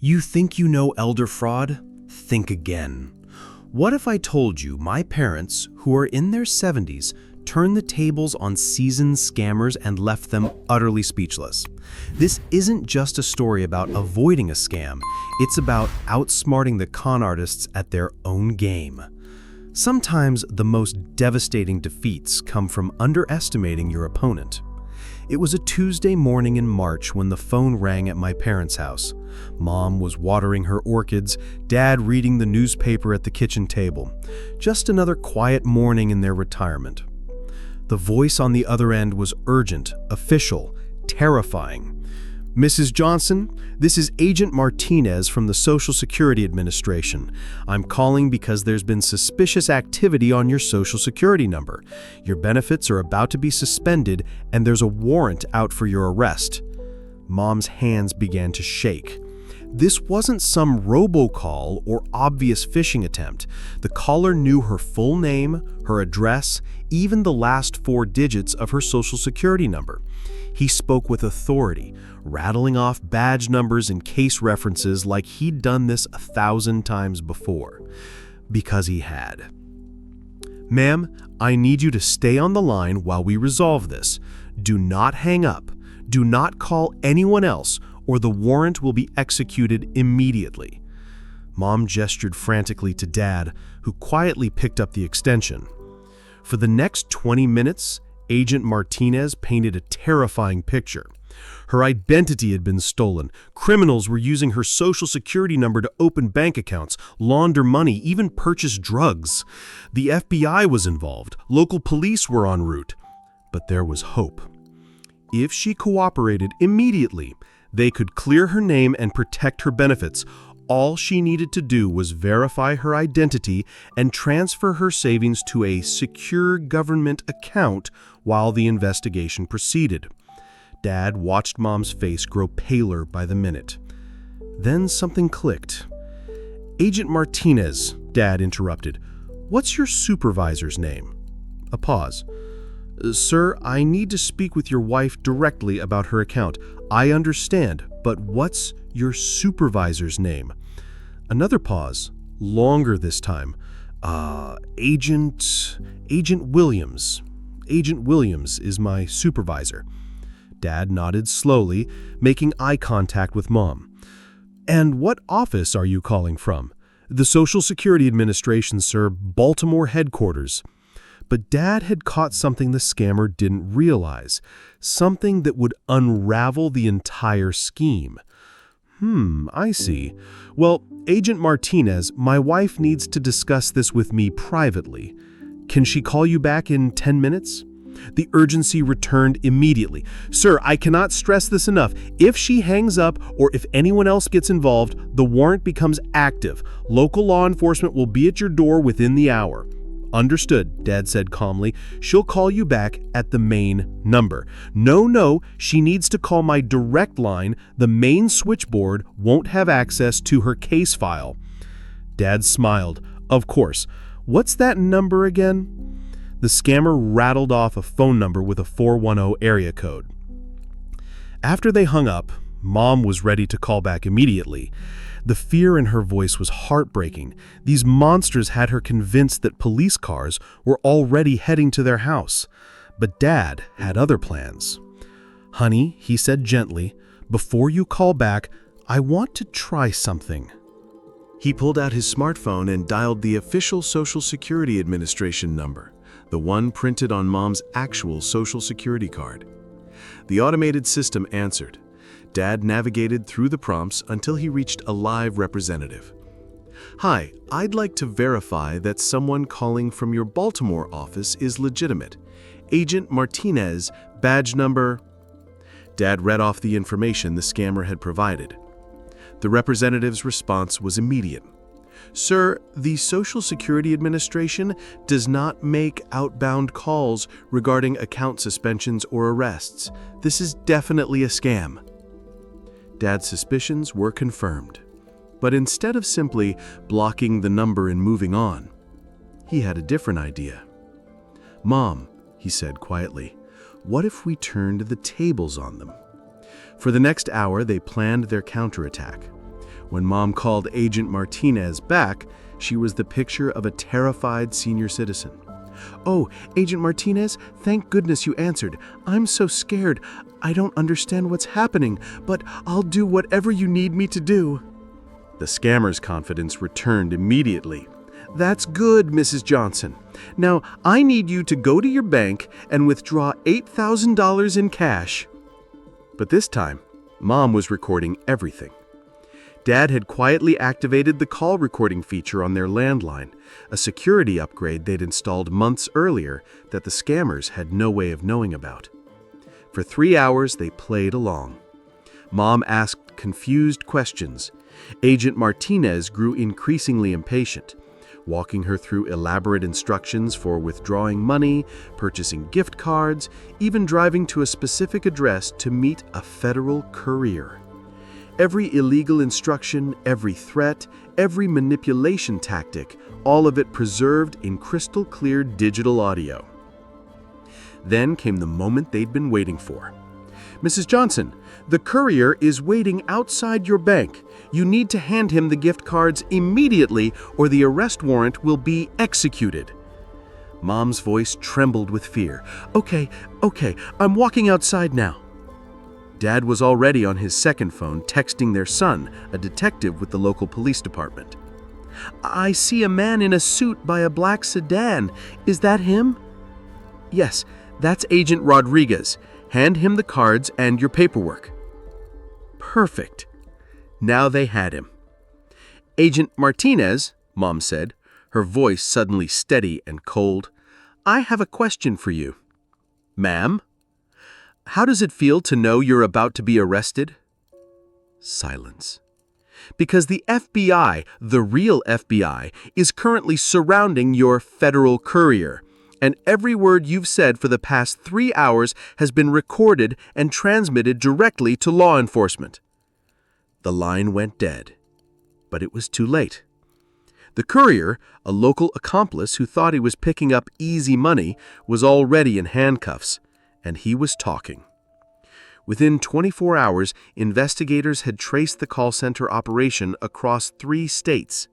You think you know elder fraud? Think again. What if I told you my parents, who are in their 70s, turned the tables on seasoned scammers and left them utterly speechless? This isn't just a story about avoiding a scam, it's about outsmarting the con artists at their own game. Sometimes the most devastating defeats come from underestimating your opponent. It was a Tuesday morning in March when the phone rang at my parents' house. Mom was watering her orchids, Dad reading the newspaper at the kitchen table. Just another quiet morning in their retirement. The voice on the other end was urgent, official, terrifying. Mrs. Johnson, this is Agent Martinez from the Social Security Administration. I'm calling because there's been suspicious activity on your Social Security number. Your benefits are about to be suspended, and there's a warrant out for your arrest. Mom's hands began to shake. This wasn't some robocall or obvious phishing attempt. The caller knew her full name, her address, even the last 4 digits of her Social Security number. He spoke with authority, rattling off badge numbers and case references like he'd done this 1,000 times before. Because he had. Ma'am, I need you to stay on the line while we resolve this. Do not hang up. Do not call anyone else, or the warrant will be executed immediately. Mom gestured frantically to Dad, who quietly picked up the extension. For the next 20 minutes, Agent Martinez painted a terrifying picture. Her identity had been stolen. Criminals were using her Social Security number to open bank accounts, launder money, even purchase drugs. The FBI was involved. Local police were en route. But there was hope. If she cooperated immediately, they could clear her name and protect her benefits. All she needed to do was verify her identity and transfer her savings to a secure government account while the investigation proceeded. Dad watched Mom's face grow paler by the minute. Then something clicked. Agent Martinez, Dad interrupted. What's your supervisor's name? A pause. Sir, I need to speak with your wife directly about her account. I understand, but what's your supervisor's name? Another pause, longer this time. Agent Williams. Agent Williams is my supervisor. Dad nodded slowly, making eye contact with Mom. And what office are you calling from? The Social Security Administration, sir, Baltimore headquarters. But Dad had caught something the scammer didn't realize, something that would unravel the entire scheme. I see. Well, Agent Martinez, my wife needs to discuss this with me privately. Can she call you back in 10 minutes? The urgency returned immediately. Sir, I cannot stress this enough. If she hangs up or if anyone else gets involved, the warrant becomes active. Local law enforcement will be at your door within the hour. Understood, Dad said calmly. She'll call you back at the main number. No, she needs to call my direct line. The main switchboard won't have access to her case file. Dad smiled. Of course. What's that number again? The scammer rattled off a phone number with a 410 area code. After they hung up, Mom was ready to call back immediately. The fear in her voice was heartbreaking. These monsters had her convinced that police cars were already heading to their house. But Dad had other plans. Honey, he said gently, before you call back, I want to try something. He pulled out his smartphone and dialed the official Social Security Administration number, the one printed on Mom's actual Social Security card. The automated system answered. Dad navigated through the prompts until he reached a live representative. Hi, I'd like to verify that someone calling from your Baltimore office is legitimate. Agent Martinez, badge number... Dad read off the information the scammer had provided. The representative's response was immediate. Sir, the Social Security Administration does not make outbound calls regarding account suspensions or arrests. This is definitely a scam. Dad's suspicions were confirmed. But instead of simply blocking the number and moving on, he had a different idea. Mom, he said quietly, what if we turned the tables on them? For the next hour, they planned their counterattack. When Mom called Agent Martinez back, she was the picture of a terrified senior citizen. "Oh, Agent Martinez, thank goodness you answered. I'm so scared. I don't understand what's happening, but I'll do whatever you need me to do." The scammer's confidence returned immediately. "That's good, Mrs. Johnson. Now, I need you to go to your bank and withdraw $8,000 in cash." But this time, Mom was recording everything. Dad had quietly activated the call recording feature on their landline, a security upgrade they'd installed months earlier that the scammers had no way of knowing about. For 3 hours, they played along. Mom asked confused questions. Agent Martinez grew increasingly impatient, walking her through elaborate instructions for withdrawing money, purchasing gift cards, even driving to a specific address to meet a federal courier. Every illegal instruction, every threat, every manipulation tactic, all of it preserved in crystal clear digital audio. Then came the moment they'd been waiting for. "Mrs. Johnson, the courier is waiting outside your bank. You need to hand him the gift cards immediately or the arrest warrant will be executed." Mom's voice trembled with fear. Okay, I'm walking outside now." Dad was already on his second phone texting their son, a detective with the local police department. "I see a man in a suit by a black sedan. Is that him?" "Yes, that's Agent Rodriguez. Hand him the cards and your paperwork." Perfect. Now they had him. "Agent Martinez," Mom said, her voice suddenly steady and cold, "I have a question for you." "Ma'am?" "How does it feel to know you're about to be arrested?" Silence. "Because the FBI, the real FBI, is currently surrounding your federal courier, and every word you've said for the past 3 hours has been recorded and transmitted directly to law enforcement." The line went dead, but it was too late. The courier, a local accomplice who thought he was picking up easy money, was already in handcuffs, and he was talking. Within 24 hours, investigators had traced the call center operation across 3 states.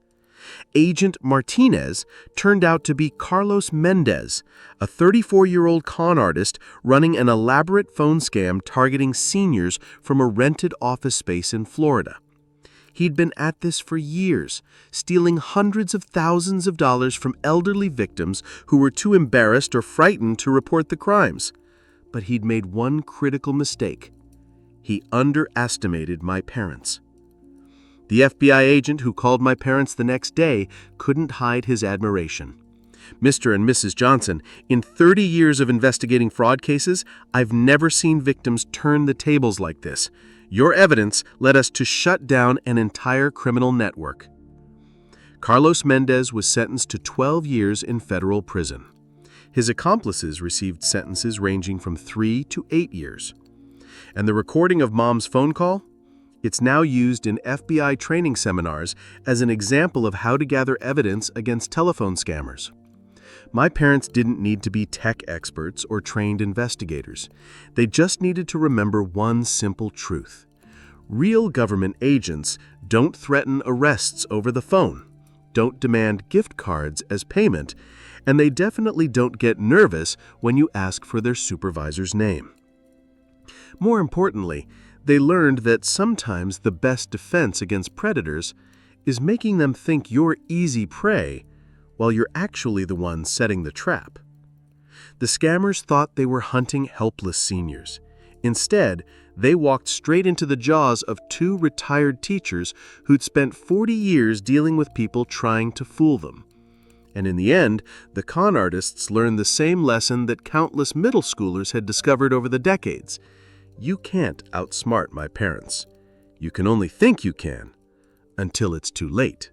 Agent Martinez turned out to be Carlos Mendez, a 34-year-old con artist running an elaborate phone scam targeting seniors from a rented office space in Florida. He'd been at this for years, stealing hundreds of thousands of dollars from elderly victims who were too embarrassed or frightened to report the crimes. But he'd made one critical mistake. He underestimated my parents. The FBI agent who called my parents the next day couldn't hide his admiration. "Mr. and Mrs. Johnson, in 30 years of investigating fraud cases, I've never seen victims turn the tables like this. Your evidence led us to shut down an entire criminal network." Carlos Mendez was sentenced to 12 years in federal prison. His accomplices received sentences ranging from 3 to 8 years. And the recording of Mom's phone call? It's now used in FBI training seminars as an example of how to gather evidence against telephone scammers. My parents didn't need to be tech experts or trained investigators. They just needed to remember one simple truth. Real government agents don't threaten arrests over the phone, don't demand gift cards as payment, and they definitely don't get nervous when you ask for their supervisor's name. More importantly, they learned that sometimes the best defense against predators is making them think you're easy prey while you're actually the one setting the trap. The scammers thought they were hunting helpless seniors. Instead, they walked straight into the jaws of 2 retired teachers who'd spent 40 years dealing with people trying to fool them. And in the end, the con artists learned the same lesson that countless middle schoolers had discovered over the decades. You can't outsmart my parents. You can only think you can, until it's too late.